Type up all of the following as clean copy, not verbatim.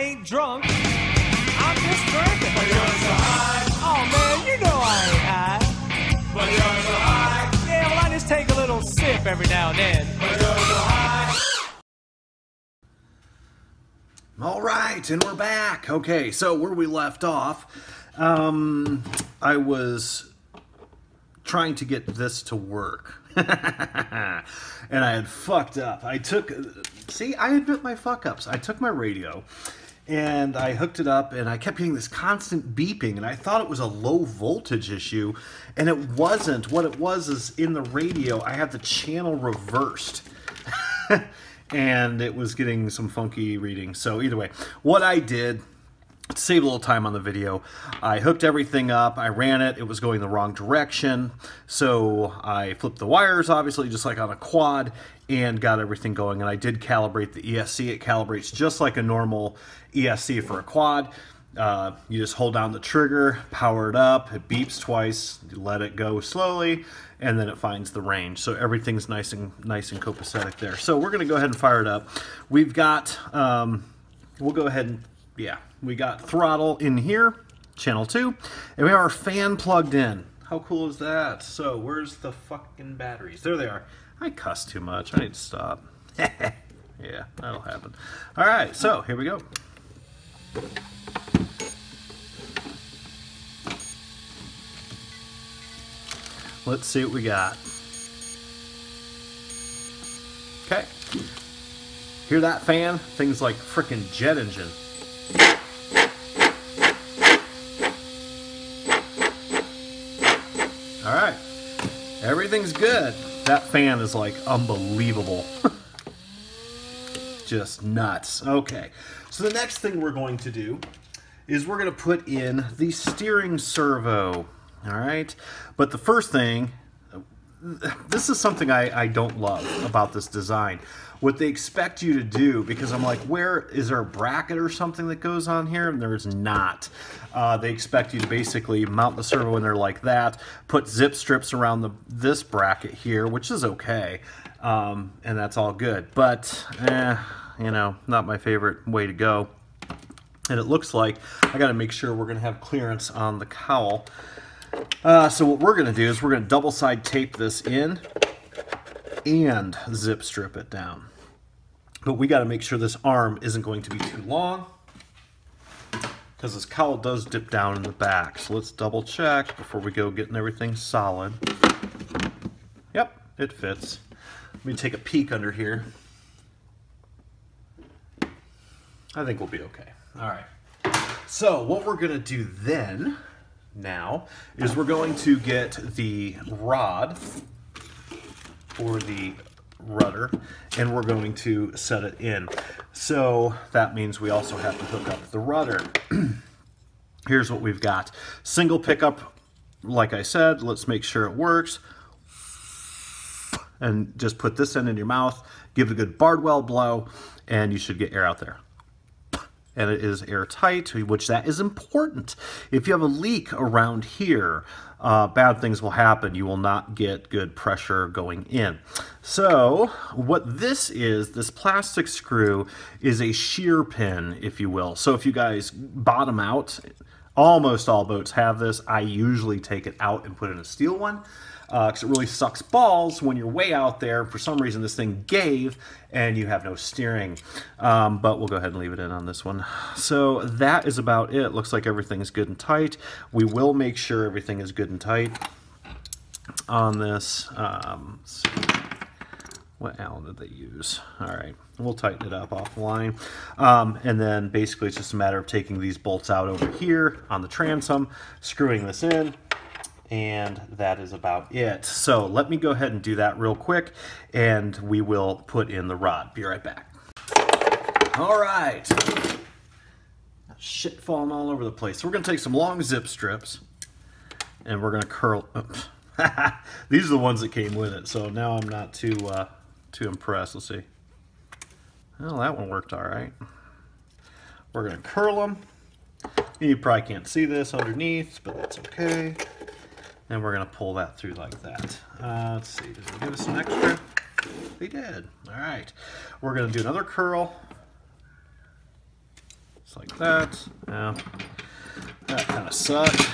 ain't drunk. I'm just drinking. But you're so high. Oh man, you know I ain't high. But you're so high. Yeah, well I just take a little sip every now and then. But you're so high. All right, and we're back. Okay, so where we left off, I was trying to get this to work. And I had fucked up. I admit my fuck ups. I took my radio and I hooked it up and I kept getting this constant beeping and I thought it was a low voltage issue and it wasn't. What it was is in the radio I had the channel reversed. And it was getting some funky readings. So either way, what I did, to save a little time on the video, I hooked everything up, I ran it, it was going the wrong direction, so I flipped the wires, obviously, just like on a quad, and got everything going, and I did calibrate the ESC. It calibrates just like a normal ESC for a quad. You just hold down the trigger, power it up, it beeps twice, you let it go slowly, and then it finds the range. So everything's nice and copacetic there. So we're gonna go ahead and fire it up. We've got, we'll go ahead and, yeah, we got throttle in here, channel 2, and we have our fan plugged in. How cool is that? So where's the fucking batteries? There they are. I cuss too much, I need to stop. Yeah, that'll happen. All right, so here we go. Let's see what we got. Okay. Hear that fan? Things like frickin' jet engine. All right. Everything's good. That fan is like unbelievable. Just nuts. Okay. So the next thing we're going to do is we're going to put in the steering servo. All right, but the first thing, this is something I don't love about this design. What they expect you to do, because I'm like, where is there a bracket or something that goes on here? And there's not. They expect you to basically mount the servo in there like that, put zip strips around this bracket here, which is okay, and that's all good. But, you know, not my favorite way to go. And it looks like I got to make sure we're going to have clearance on the cowl. So what we're going to do is we're going to double side tape this in and zip strip it down. But we got to make sure this arm isn't going to be too long because this cowl does dip down in the back. So let's double check before we go getting everything solid. Yep, it fits. Let me take a peek under here. I think we'll be okay. All right. So what we're going to do then now is we're going to get the rod for the rudder and we're going to set it in. So that means we also have to hook up the rudder. Here's what we've got. Single pickup, like I said, let's make sure it works. And just put this end in your mouth, give it a good Bardwell blow, and you should get air out there. And it is airtight, which that is important. If you have a leak around here, bad things will happen. You will not get good pressure going in. So what this is, this plastic screw is a shear pin, if you will. So if you guys bottom out, almost all boats have this. I usually take it out and put in a steel one. Because it really sucks balls when you're way out there. For some reason this thing gave and you have no steering. But we'll go ahead and leave it in on this one. So that is about it. Looks like everything's good and tight. We will make sure everything is good and tight on this. Let's see. What Allen did they use? All right, we'll tighten it up offline. And then basically it's just a matter of taking these bolts out over here on the transom, screwing this in, and that is about it. So let me go ahead and do that real quick and we will put in the rod. Be right back. All right. Shit falling all over the place. So we're gonna take some long zip strips and we're gonna curl. These are the ones that came with it. So now I'm not too impressed. Let's see. Well, that one worked all right. We're gonna curl them. You probably can't see this underneath, but that's okay. And we're going to pull that through like that. Let's see, did they give us an extra? They did. All right. We're going to do another curl. Just like that. Now, that kind of sucked.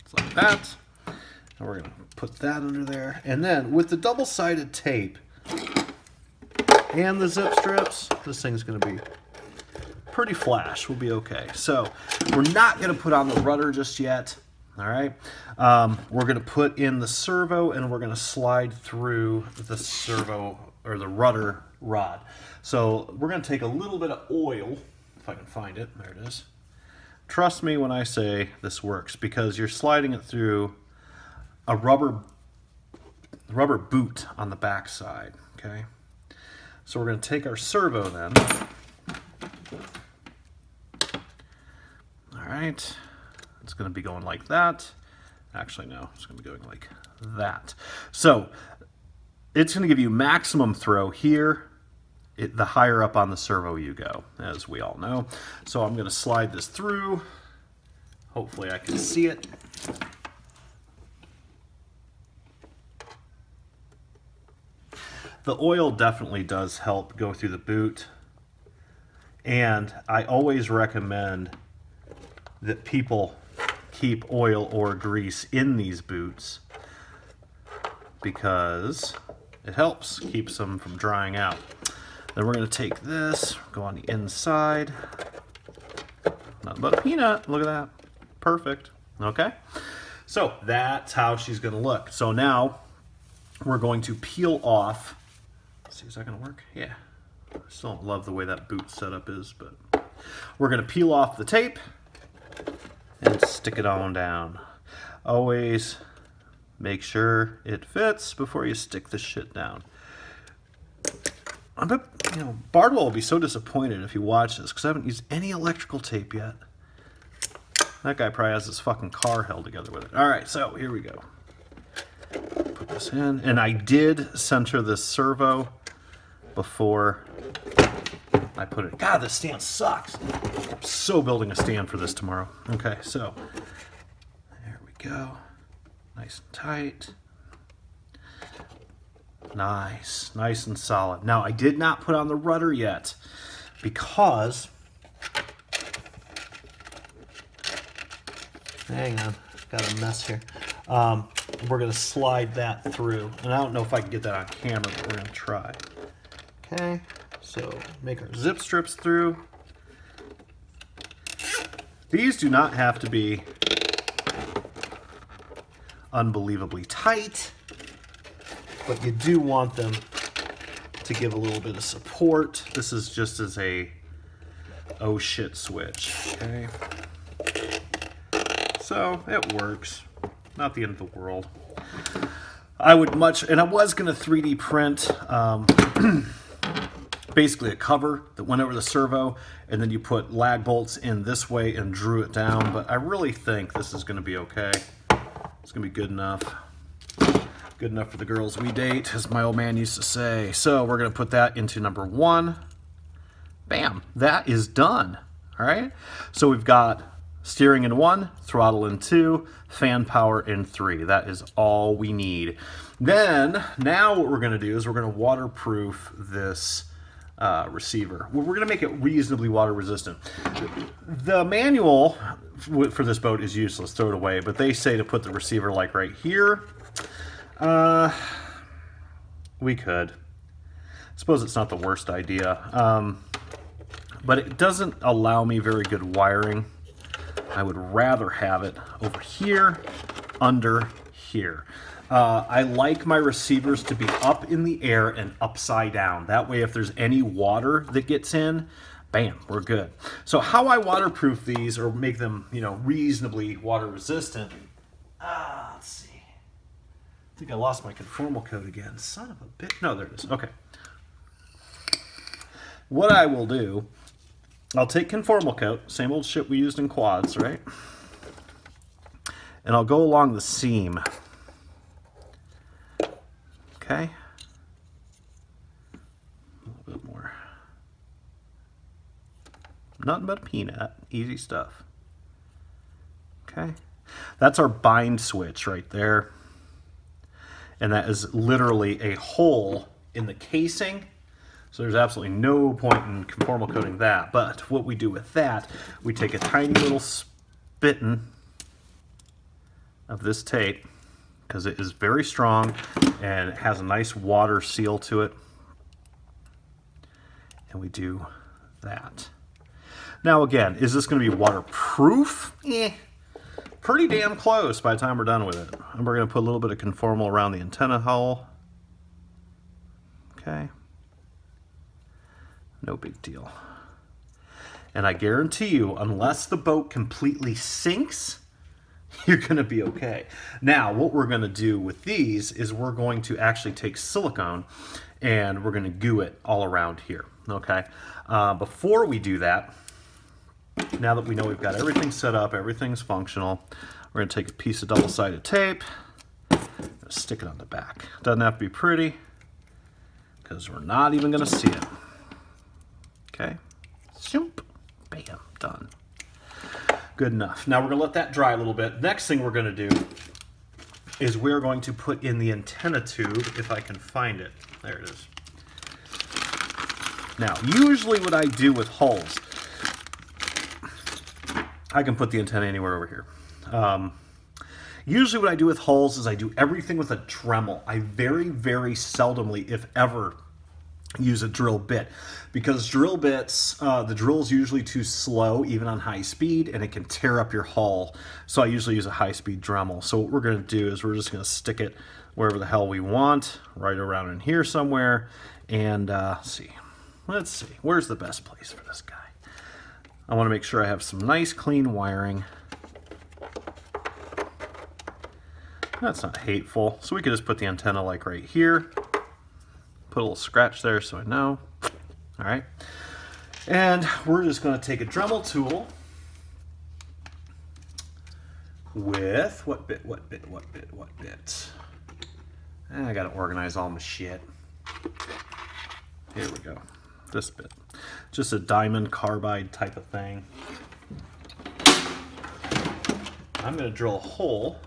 Just like that. And we're going to put that under there. And then with the double-sided tape and the zip strips, this thing's going to be pretty flash. We'll be okay. So we're not going to put on the rudder just yet. All right. We're going to put in the servo, and we're going to slide through the servo or the rudder rod. So we're going to take a little bit of oil, if I can find it. There it is. Trust me when I say this works, because you're sliding it through a rubber boot on the back side. Okay. So we're going to take our servo then. All right. It's going to be going like that. Actually, no. It's going to be going like that. So it's going to give you maximum throw here, the higher up on the servo you go, as we all know. So I'm going to slide this through. Hopefully I can see it. The oil definitely does help go through the boot. And I always recommend that people keep oil or grease in these boots because it helps, keeps them from drying out. Then we're going to take this, go on the inside. Nothing but a peanut. Look at that. Perfect. Okay. So that's how she's going to look. So now we're going to peel off. Let's see, is that going to work? Yeah. I still don't love the way that boot setup is, but we're going to peel off the tape and stick it on down. Always make sure it fits before you stick the shit down. I bet, Bardwell will be so disappointed if you watch this, because I haven't used any electrical tape yet. That guy probably has his fucking car held together with it. All right, so here we go. Put this in. And I did center this servo before I put it. God, this stand sucks. I'm so building a stand for this tomorrow. Okay, so there we go. Nice and tight. Nice, nice and solid. Now, I did not put on the rudder yet because, hang on, got a mess here. We're going to slide that through. And I don't know if I can get that on camera, but we're going to try. Okay, so make our zip strips through. These do not have to be unbelievably tight, but you do want them to give a little bit of support. This is just as a oh shit switch, okay? So it works. Not the end of the world. I would and I was gonna 3D print basically a cover that went over the servo, and then you put lag bolts in this way and drew it down, but I really think this is gonna be okay. It's gonna be good enough. Good enough for the girls we date, as my old man used to say. So we're gonna put that into number 1. Bam, that is done. All right, so we've got steering in 1, throttle in 2, fan power in 3. That is all we need. Then, now what we're gonna do is we're gonna waterproof this receiver. We're gonna make it reasonably water resistant. The manual for this boat is useless, throw it away, but they say to put the receiver like right here. We could. I suppose it's not the worst idea, but it doesn't allow me very good wiring. I would rather have it over here, under here. I like my receivers to be up in the air and upside down. That way, if there's any water that gets in, bam, we're good. So how I waterproof these or make them, reasonably water resistant. Let's see. I think I lost my conformal code again. Son of a bitch. No, there it is. Okay. What I will do, I'll take conformal coat, same old shit we used in quads, right? And I'll go along the seam. Okay. A little bit more. Nothing but a peanut. Easy stuff. Okay. That's our bind switch right there. And that is literally a hole in the casing So there's absolutely no point in conformal coating that. But what we do with that, we take a tiny little spitting of this tape, because it is very strong and it has a nice water seal to it. And we do that. Now again, is this going to be waterproof? Pretty damn close by the time we're done with it. And we're going to put a little bit of conformal around the antenna hull. Okay. No big deal. And I guarantee you, unless the boat completely sinks, you're going to be okay. Now, what we're going to do with these is we're going to actually take silicone and we're going to glue it all around here. Okay. Before we do that, now that we know we've got everything set up, everything's functional, we're going to take a piece of double-sided tape, stick it on the back. Doesn't have to be pretty, because we're not even going to see it. Okay. Shoop. Bam. Done. Good enough. Now we're going to let that dry a little bit. Next thing we're going to do is we're going to put in the antenna tube, if I can find it. There it is. Now, usually what I do with hulls, I can put the antenna anywhere over here. Usually what I do with hulls is I do everything with a Dremel. I very, very seldomly, if ever, use a drill bit, because drill bits, the drill's usually too slow even on high speed, and it can tear up your hull. So I usually use a high-speed Dremel. So what we're going to do is we're just going to stick it wherever the hell we want, right around in here somewhere, and see. Let's see, where's the best place for this guy? I want to make sure I have some nice clean wiring. That's not hateful. So we could just put the antenna like right here. Put a little scratch there so I know. All right. And we're just going to take a Dremel tool with what bit? I got to organize all my shit. Here we go. This bit. Just a diamond carbide type of thing. I'm going to drill a hole.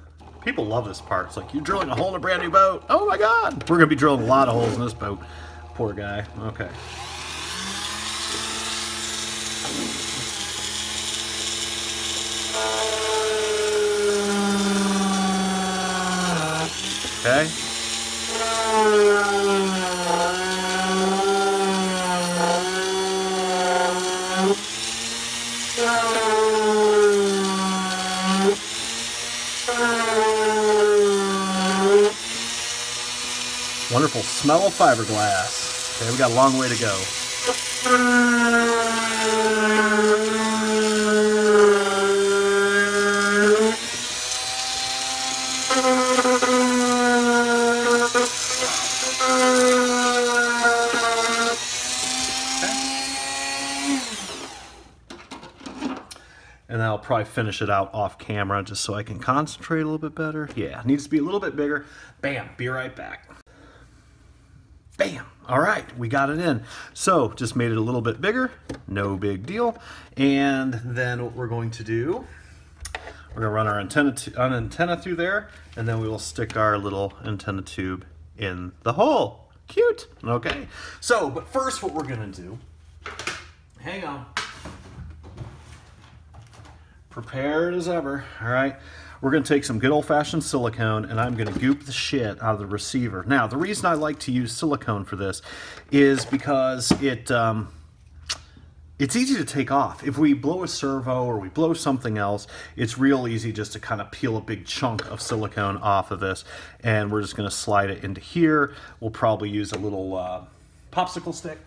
People love this part. It's like, you're drilling a hole in a brand new boat. Oh my God. We're going to be drilling a lot of holes in this boat. Poor guy. Okay. Okay. Wonderful smell of fiberglass. Okay, we got a long way to go. And then I'll probably finish it out off camera just so I can concentrate a little bit better. Yeah, needs to be a little bit bigger. Bam, be right back. Bam! All right, we got it in. So, just made it a little bit bigger, no big deal. And then what we're going to do, we're gonna run our antenna through there, and then we will stick our little antenna tube in the hole. Cute, okay. So, but first what we're gonna do, hang on. Prepared as ever, all right. We're going to take some good old-fashioned silicone, and I'm going to goop the shit out of the receiver. Now, the reason I like to use silicone for this is because it's easy to take off. If we blow a servo or we blow something else, it's real easy just to kind of peel a big chunk of silicone off of this, and we're just going to slide it into here. We'll probably use a little popsicle stick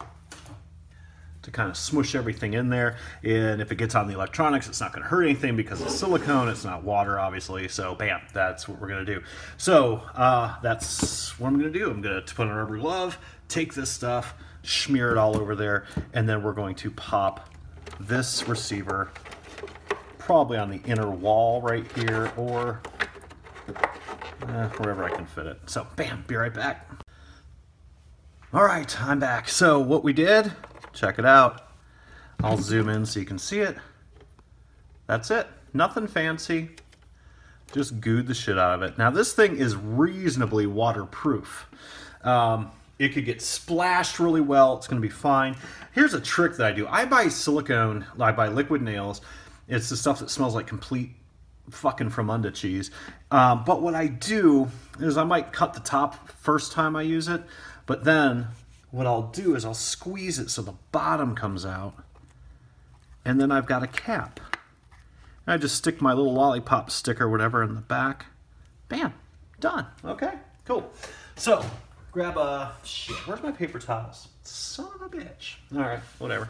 to kind of smush everything in there. And if it gets on the electronics, it's not going to hurt anything because it's silicone, it's not water, obviously. So bam, that's what we're going to do. So that's what I'm going to do. I'm going to put on a rubber glove, take this stuff, smear it all over there, and then we're going to pop this receiver probably on the inner wall right here, or wherever I can fit it. So bam, be right back. All right, I'm back. So what we did, check it out. I'll zoom in so you can see it. That's it. Nothing fancy. Just gooed the shit out of it. Now this thing is reasonably waterproof. it could get splashed really well. It's going to be fine. Here's a trick that I do. I buy silicone, I buy liquid nails. It's the stuff that smells like complete fucking Fromunda cheese. But what I do is I might cut the top first time I use it, but then what I'll do is I'll squeeze it so the bottom comes out, and then I've got a cap. And I just stick my little lollipop stick or whatever in the back. Bam, done. Okay, cool. So grab a, shit, where's my paper towels? Son of a bitch. All right, whatever.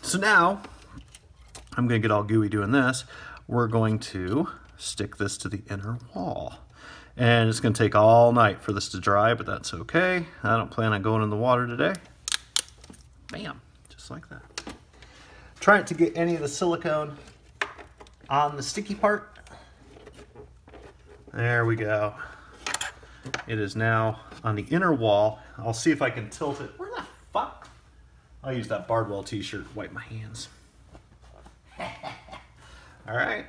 So now I'm gonna get all gooey doing this. We're going to stick this to the inner wall. And it's gonna take all night for this to dry, but that's okay. I don't plan on going in the water today. Bam, just like that. Try not to get any of the silicone on the sticky part. There we go. It is now on the inner wall. I'll see if I can tilt it. Where the fuck? I'll use that Bardwell t-shirt to wipe my hands. All right.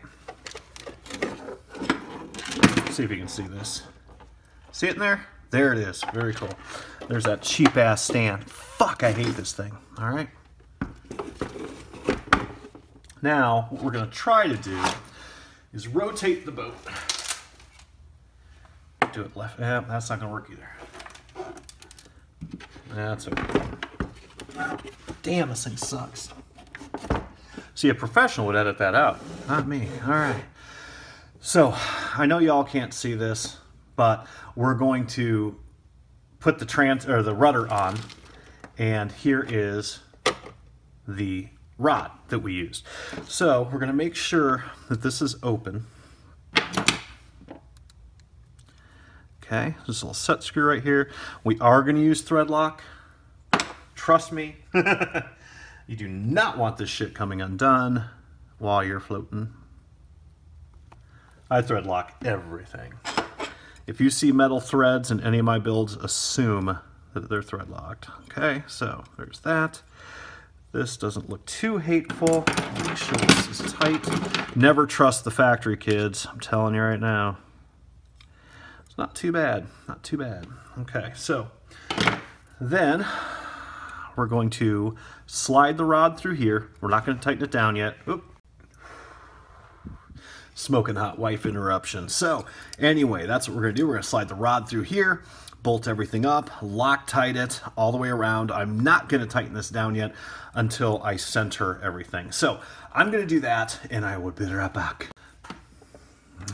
See if you can see this. See it in there? There it is. Very cool. There's that cheap ass stand. Fuck, I hate this thing. All right. Now, what we're going to try to do is rotate the boat. Do it left. Yeah, that's not going to work either. That's okay. Damn, this thing sucks. See, a professional would edit that out, not me. All right. So, I know y'all can't see this, but we're going to put the rudder on, and here is the rod that we used. So, we're going to make sure that this is open. Okay, this little set screw right here. We are going to use thread lock. Trust me. You do not want this shit coming undone while you're floating. I thread lock everything. If you see metal threads in any of my builds, assume that they're thread locked. Okay, so there's that. This doesn't look too hateful. Make sure this is tight. Never trust the factory, kids. I'm telling you right now. It's not too bad. Not too bad. Okay, so then we're going to slide the rod through here. We're not going to tighten it down yet. Oop. Smoking hot wife interruption. So anyway, that's what we're going to do. We're going to slide the rod through here, bolt everything up, Loctite it all the way around. I'm not going to tighten this down yet until I center everything. So I'm going to do that, and I will be right back.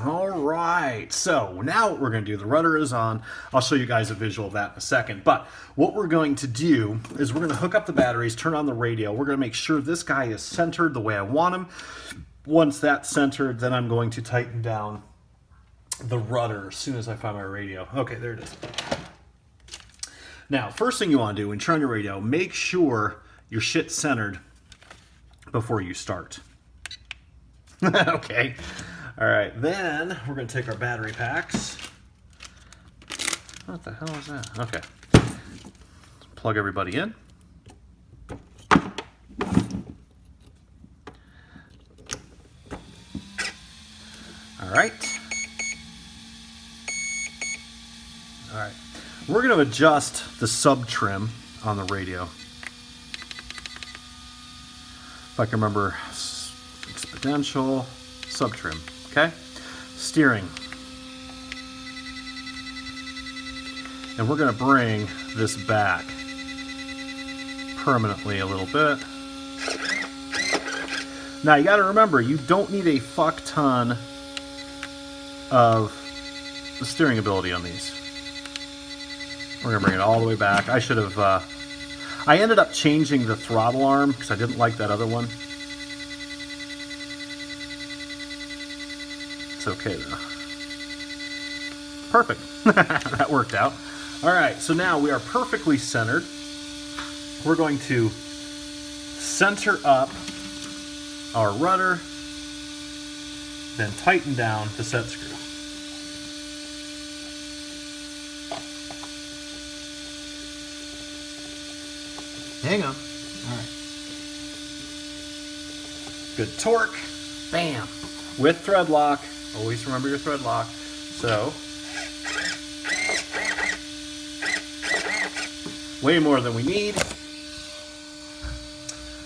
All right, so now what we're going to do, the rudder is on. I'll show you guys a visual of that in a second. But what we're going to do is we're going to hook up the batteries, turn on the radio. We're going to make sure this guy is centered the way I want him. Once that's centered, then I'm going to tighten down the rudder as soon as I find my radio. Okay, there it is. Now, first thing you want to do when you turn on your radio, make sure your shit's centered before you start. Okay. All right, then we're going to take our battery packs. What the hell is that? Okay. Plug everybody in. All right. All right. We're going to adjust the sub trim on the radio. If I can remember, exponential sub trim. Okay, steering. And we're going to bring this back permanently a little bit. Now you got to remember, you don't need a fuck ton of the steering ability on these. We're going to bring it all the way back. I should have, I ended up changing the throttle arm because I didn't like that other one. Okay though. Perfect. That worked out. All right, so now we are perfectly centered. We're going to center up our rudder, then tighten down the set screw. Hang on. All right. Good torque. Bam. With thread lock. Always remember your thread lock. So, way more than we need.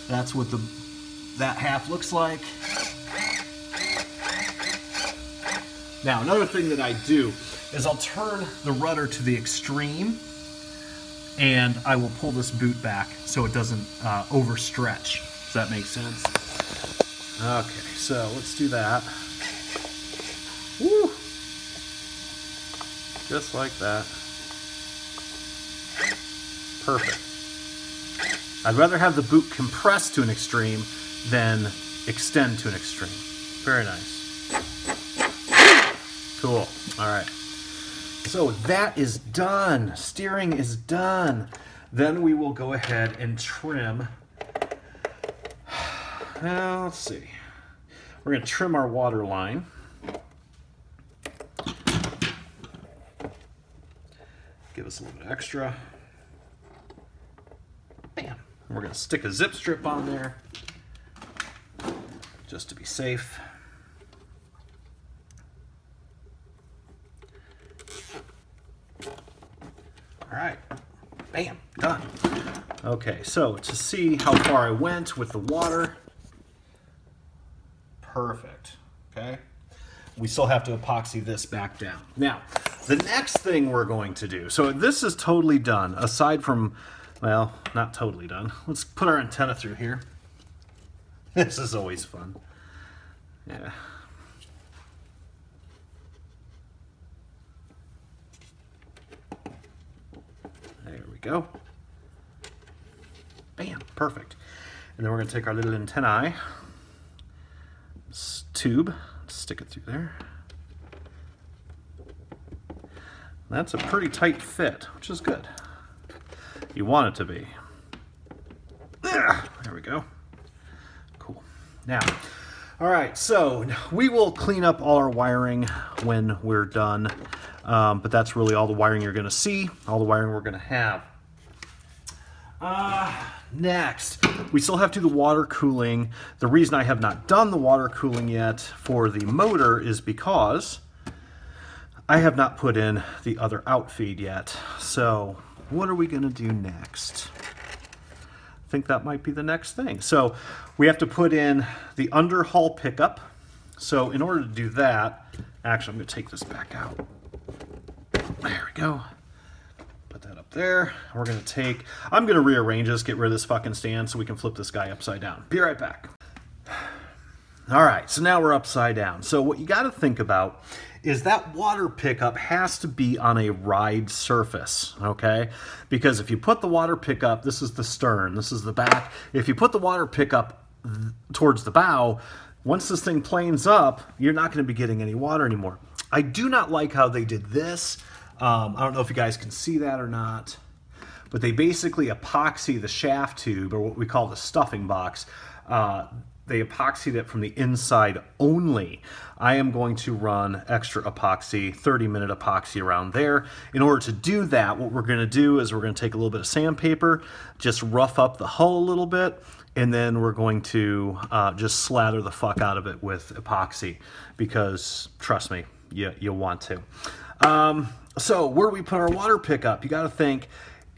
That's what that half looks like. Now, another thing that I do is I'll turn the rudder to the extreme, and I will pull this boot back so it doesn't overstretch. Does that make sense? Okay, so let's do that. Woo! Just like that. Perfect. I'd rather have the boot compress to an extreme than extend to an extreme. Very nice. Cool. All right. So that is done. Steering is done. Then we will go ahead and trim. Now, let's see. We're going to trim our water line. Give us a little bit extra. Bam. And we're going to stick a zip strip on there just to be safe. All right, bam, done. Okay, so to see how far I went with the water, perfect, okay? We still have to epoxy this back down. Now, the next thing we're going to do, so this is totally done, aside from, well, not totally done. Let's put our antenna through here. This is always fun. Yeah. There we go. Bam, perfect. And then we're going to take our little antennae tube, stick it through there. That's a pretty tight fit, which is good. You want it to be. There we go. Cool. Now, all right, so we will clean up all our wiring when we're done, but that's really all the wiring you're going to see, all the wiring we're going to have. Next, we still have to do the water cooling. The reason I have not done the water cooling yet for the motor is because I have not put in the other outfeed yet. So what are we going to do next? I think that might be the next thing. So we have to put in the underhull pickup. So in order to do that, actually I'm going to take this back out. There we go. Put that up there. We're going to take, I'm going to rearrange this, get rid of this fucking stand so we can flip this guy upside down. Be right back. All right, so now we're upside down. So what you got to think about is that water pickup has to be on a ride surface, okay? Because if you put the water pickup, this is the stern, this is the back. If you put the water pickup towards the bow, once this thing planes up, you're not going to be getting any water anymore. I do not like how they did this. I don't know if you guys can see that or not, but they basically epoxy the shaft tube, or what we call the stuffing box. They epoxied it from the inside only. I am going to run extra epoxy, 30-minute epoxy around there. In order to do that, what we're going to do is we're going to take a little bit of sandpaper, just rough up the hull a little bit, and then we're going to just slather the fuck out of it with epoxy, because trust me, you'll want to. So where do we put our water pickup? You got to think,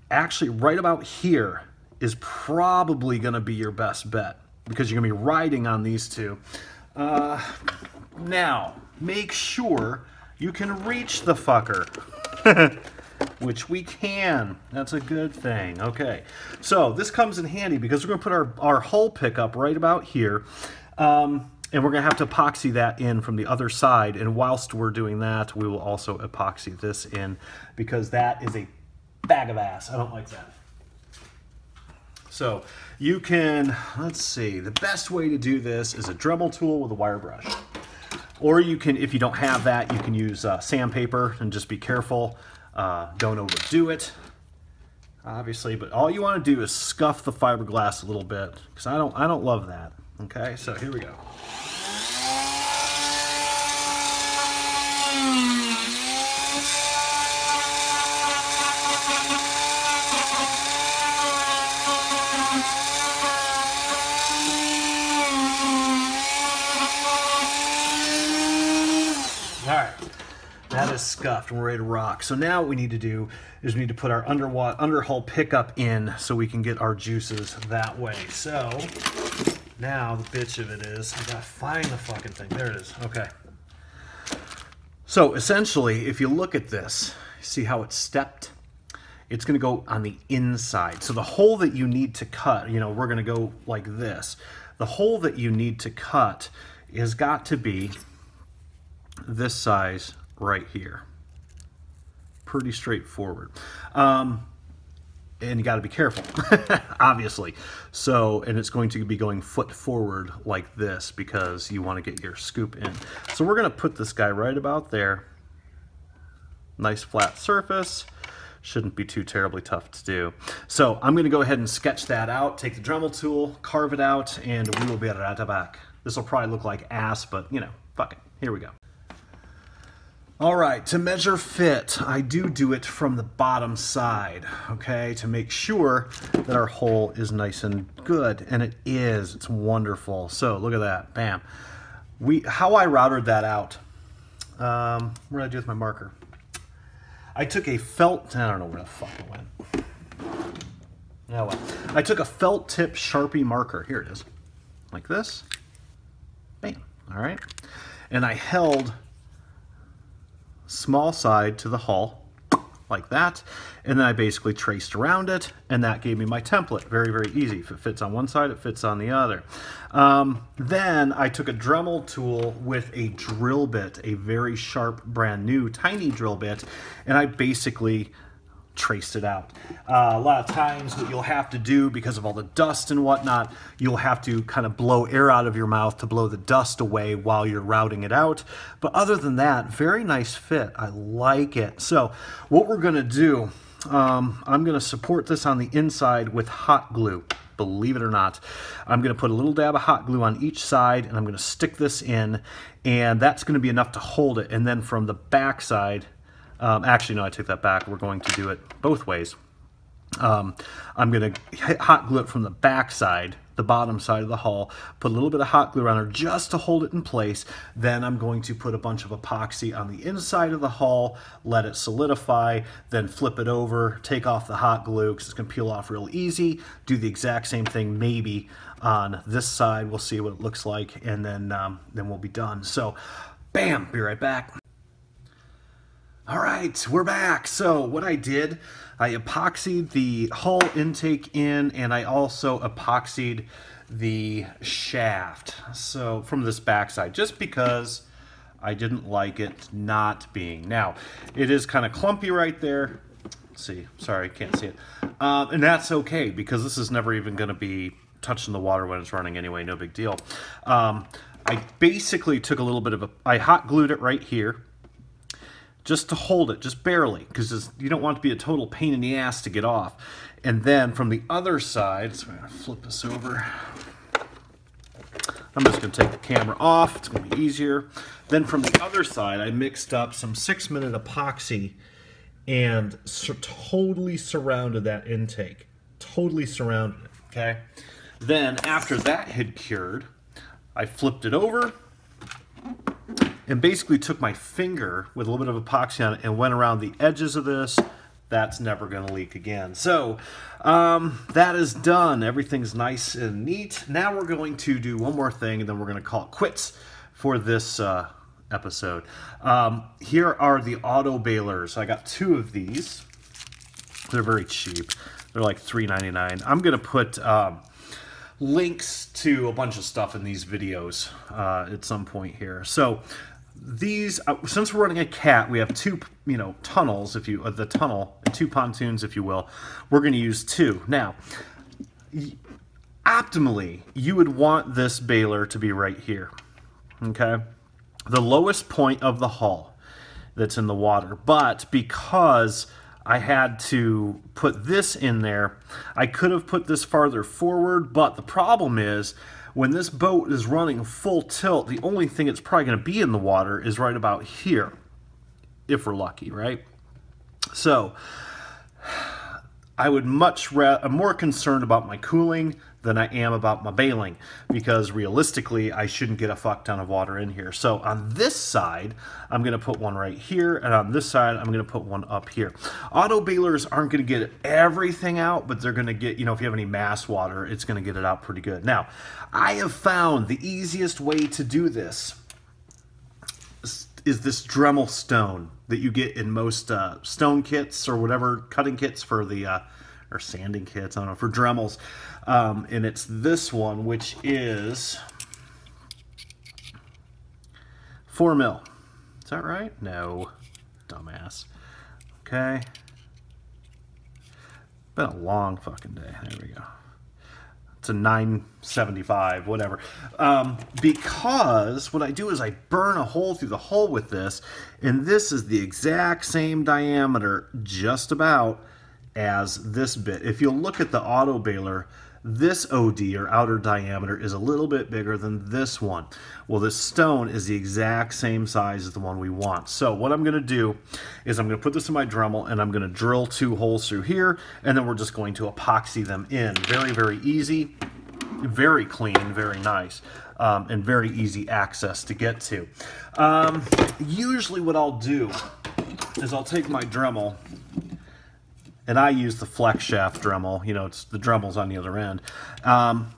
actually right about here is probably going to be your best bet, because you're going to be riding on these two. Now, make sure you can reach the fucker, which we can. That's a good thing. Okay, so this comes in handy because we're going to put our hull pickup right about here. And we're going to have to epoxy that in from the other side. And whilst we're doing that, we will also epoxy this in, because that is a bag of ass. I don't like that. So you can, let's see, the best way to do this is a Dremel tool with a wire brush. Or you can, if you don't have that, you can use sandpaper, and just be careful. Don't overdo it, obviously. But all you want to do is scuff the fiberglass a little bit, because I don't love that. Okay, so here we go. All right, that is is scuffed and we're ready to rock. So now what we need to do is we need to put our underhull pickup in so we can get our juices that way. So now the bitch of it is, I gotta find the fucking thing. There it is. Okay. So essentially, if you look at this, see how it's stepped? It's going to go on the inside. So the hole that you need to cut, you know, we're going to go like this. The hole that you need to cut has got to be this size right here. Pretty straightforward. And you got to be careful, obviously. So, and it's going to be going foot forward like this because you want to get your scoop in. So we're going to put this guy right about there. Nice flat surface. Shouldn't be too terribly tough to do. So I'm going to go ahead and sketch that out, take the Dremel tool, carve it out, and we will be right back. This will probably look like ass, but you know, fuck it. Here we go. All right, to measure fit, I do it from the bottom side, okay, to make sure that our hole is nice and good, and it is. It's wonderful. So look at that, bam. How I routed that out. What did I do with my marker? I took a felt, I don't know where the fuck it went. Oh well. I took a felt tip Sharpie marker. Here it is. Like this. Bam. All right. And I held small side to the hull like that, and then I basically traced around it, and that gave me my template. Very, very easy. If it fits on one side, it fits on the other. Then I took a Dremel tool with a drill bit, a very sharp, brand new, tiny drill bit, and I basically traced it out. A lot of times what you'll have to do, because of all the dust and whatnot, you'll have to kind of blow air out of your mouth to blow the dust away while you're routing it out. But other than that, very nice fit. I like it. So what we're going to do, I'm going to support this on the inside with hot glue. Believe it or not, I'm going to put a little dab of hot glue on each side, and I'm going to stick this in, and that's going to be enough to hold it. And then from the back side, actually, no, I took that back. We're going to do it both ways. I'm going to hot glue it from the back side, the bottom side of the hull, put a little bit of hot glue around her just to hold it in place. Then I'm going to put a bunch of epoxy on the inside of the hull, let it solidify, then flip it over, take off the hot glue because it's going to peel off real easy. Do the exact same thing maybe on this side. We'll see what it looks like, and then we'll be done. So, bam, be right back. All right, we're back. So what I did, I epoxied the hull intake in, and I also epoxied the shaft. So from this backside, just because I didn't like it not being. Now, it is kind of clumpy right there. Let's see, sorry, can't see it. And that's okay, because this is never even going to be touching the water when it's running anyway, no big deal. I basically took a little bit of I hot glued it right here, just to hold it, just barely, because you don't want it to be a total pain in the ass to get off. And then from the other side, so I'm going to flip this over. I'm just going to take the camera off. It's going to be easier. Then from the other side, I mixed up some 6-minute epoxy and totally surrounded that intake. Totally surrounded it, okay? Then after that had cured, I flipped it over and basically took my finger with a little bit of epoxy on it and went around the edges of this. That's never going to leak again. So that is done. Everything's nice and neat. Now we're going to do one more thing, and then we're going to call it quits for this episode. Here are the auto balers. I got 2 of these. They're very cheap. They're like $3.99. I'm going to put links to a bunch of stuff in these videos at some point here. So these, since we're running a cat, we have 2, tunnels, the tunnel, 2 pontoons, if you will. We're going to use 2. Now, optimally, you would want this baler to be right here, okay? The lowest point of the hull that's in the water. But because I had to put this in there, I could have put this farther forward, but the problem is, when this boat is running full tilt, the only thing it's probably going to be in the water is right about here, if we're lucky, right? So I'm more concerned about my cooling than I am about my bailing, because realistically I shouldn't get a fuck ton of water in here. So on this side I'm going to put one right here, and on this side I'm going to put one up here. Auto bailers aren't going to get everything out, but they're going to get, you know, if you have any mass water, it's going to get it out pretty good. Now, I have found the easiest way to do this is this Dremel stone that you get in most stone kits or whatever, cutting kits for the or sanding kits, I don't know, for Dremels. And it's this one, which is 4 mil. Is that right? No, dumbass. Okay. Been a long fucking day. There we go. It's a 975, whatever. Because what I do is I burn a hole through the hole with this, and this is the exact same diameter, just about, as this bit. If you look at the auto baler, this OD, or outer diameter, is a little bit bigger than this one. Well, this stone is the exact same size as the one we want. So what I'm going to do is I'm going to put this in my Dremel, and I'm going to drill 2 holes through here, and then we're just going to epoxy them in. Very, very easy, very clean, very nice, and very easy access to get to. Usually what I'll do is I'll take my Dremel, and I use the flex shaft Dremel, you know, it's the Dremel's on the other end. And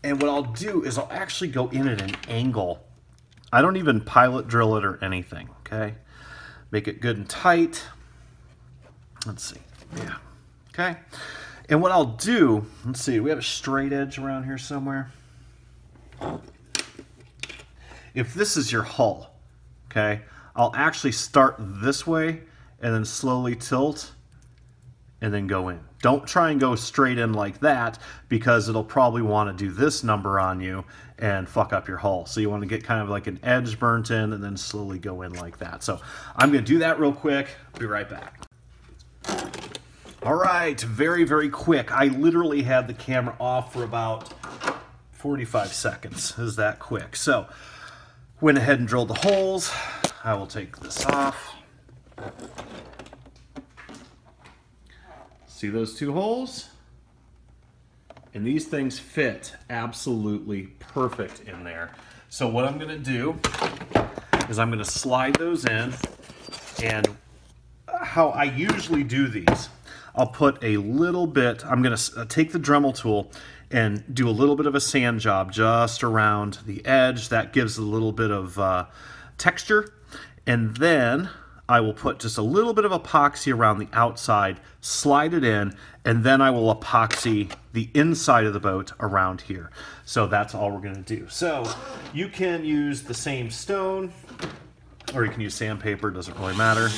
what I'll do is I'll actually go in at an angle. I don't even pilot drill it or anything, okay? Make it good and tight. Let's see, yeah, okay? And what I'll do, let's see, we have a straight edge around here somewhere. If this is your hull, okay, I'll actually start this way and then slowly tilt and then go in. Don't try and go straight in like that, because it'll probably want to do this number on you and fuck up your hull. So you want to get kind of like an edge burnt in and then slowly go in like that. So I'm going to do that real quick. Be right back. All right, very, very quick. I literally had the camera off for about 45 seconds. Is that quick? So went ahead and drilled the holes. I will take this off. See those 2 holes? And these things fit absolutely perfect in there. So what I'm gonna do is I'm gonna slide those in, and how I usually do these, I'll put a little bit, I'm gonna take the Dremel tool and do a little bit of a sand job just around the edge. That gives a little bit of texture. And then I will put just a little bit of epoxy around the outside, slide it in, and then I will epoxy the inside of the boat around here. So that's all we're going to do. So you can use the same stone, or you can use sandpaper, doesn't really matter.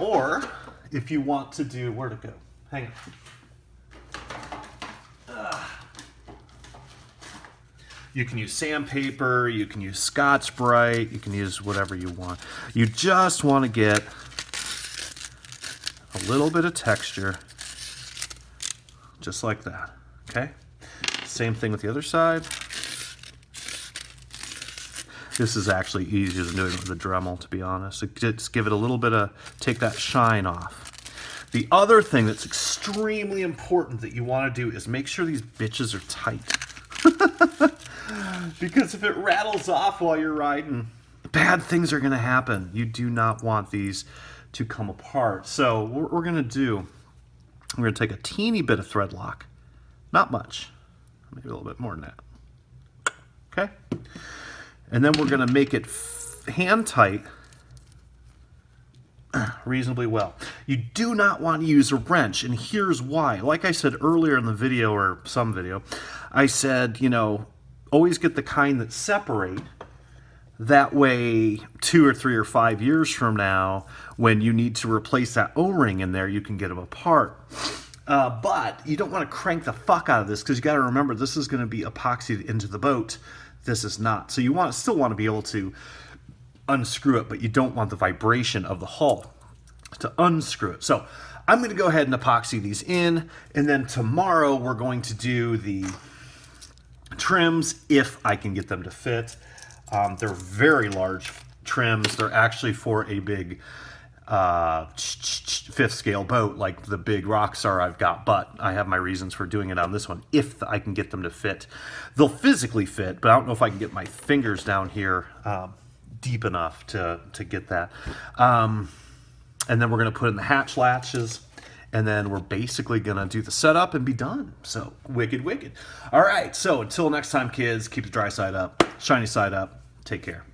Or if you want to do, where'd it go? Hang on. You can use sandpaper, you can use Scotch-Brite, you can use whatever you want. You just want to get a little bit of texture, just like that, okay? Same thing with the other side. This is actually easier than doing it with a Dremel, to be honest. Just give it a little bit of, take that shine off. The other thing that's extremely important that you want to do is make sure these bitches are tight. Because if it rattles off while you're riding, bad things are going to happen. You do not want these to come apart. So what we're going to do, we're going to take a teeny bit of thread lock. Not much. Maybe a little bit more than that. Okay? And then we're going to make it hand tight reasonably well. You do not want to use a wrench, and here's why. Like I said earlier in the video, or some video, I said, you know, always get the kind that separate. That way, 2 or 3 or 5 years from now, when you need to replace that O-ring in there, you can get them apart. But you don't want to crank the fuck out of this, because you got to remember, this is going to be epoxied into the boat. This is not. So you still want to be able to unscrew it, but you don't want the vibration of the hull to unscrew it. So I'm going to go ahead and epoxy these in, and then tomorrow we're going to do the trims if I can get them to fit. They're very large trims. They're actually for a big 5th scale boat like the big Rockstar I've got, but I have my reasons for doing it on this one if I can get them to fit. They'll physically fit, but I don't know if I can get my fingers down here deep enough to get that. And then we're going to put in the hatch latches, and then we're basically going to do the setup and be done. So wicked. All right, so until next time, kids, keep the dry side up, shiny side up. Take care.